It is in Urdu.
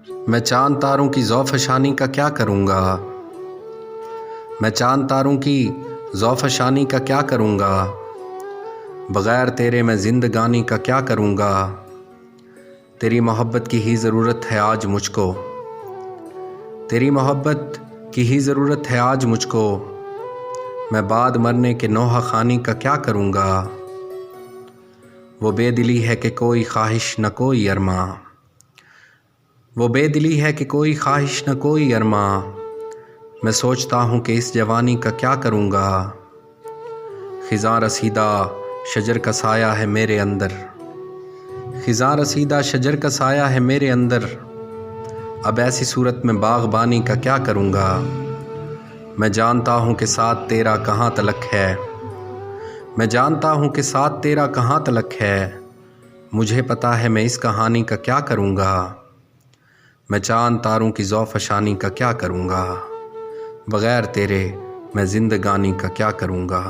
میں چاند تاروں کی ذوفشانی کا کیا کروں گا؟ میں چاند تاروں کی ذوفشانی کا کیا کروں گا؟ بغیر تیرے میں زندگانی کا کیا کروں گا؟ تیری محبت کی ہی ضرورت ہے آج مجھ کو، تیری محبت کی ہی ضرورت ہے آج مجھ کو، میں بعد مرنے کے نوحہ خوانی کا کیا کروں گا؟ وہ بے دلی ہے کہ کوئی خواہش نہ کوئی ارماں، وہ بے دلی ہے کہ کوئی خواہش نہ کوئی ارماں، میں سوچتا ہوں کہ اس جوانی کا کیا کروں گا؟ خزاں رسیدہ شجر کا سایہ ہے میرے اندر، خزاں رسیدہ شجر کا سایہ ہے میرے اندر، اب ایسی صورت میں باغبانی کا کیا کروں گا؟ میں جانتا ہوں کہ ساتھ تیرا کہاں تلک ہے، میں جانتا ہوں کہ ساتھ تیرا کہاں تلک ہے، مجھے پتا ہے میں اس کہانی کا کیا کروں گا؟ میں چاند تاروں کی ذوفشانی کا کیا کروں گا؟ بغیر تیرے میں زندگانی کا کیا کروں گا؟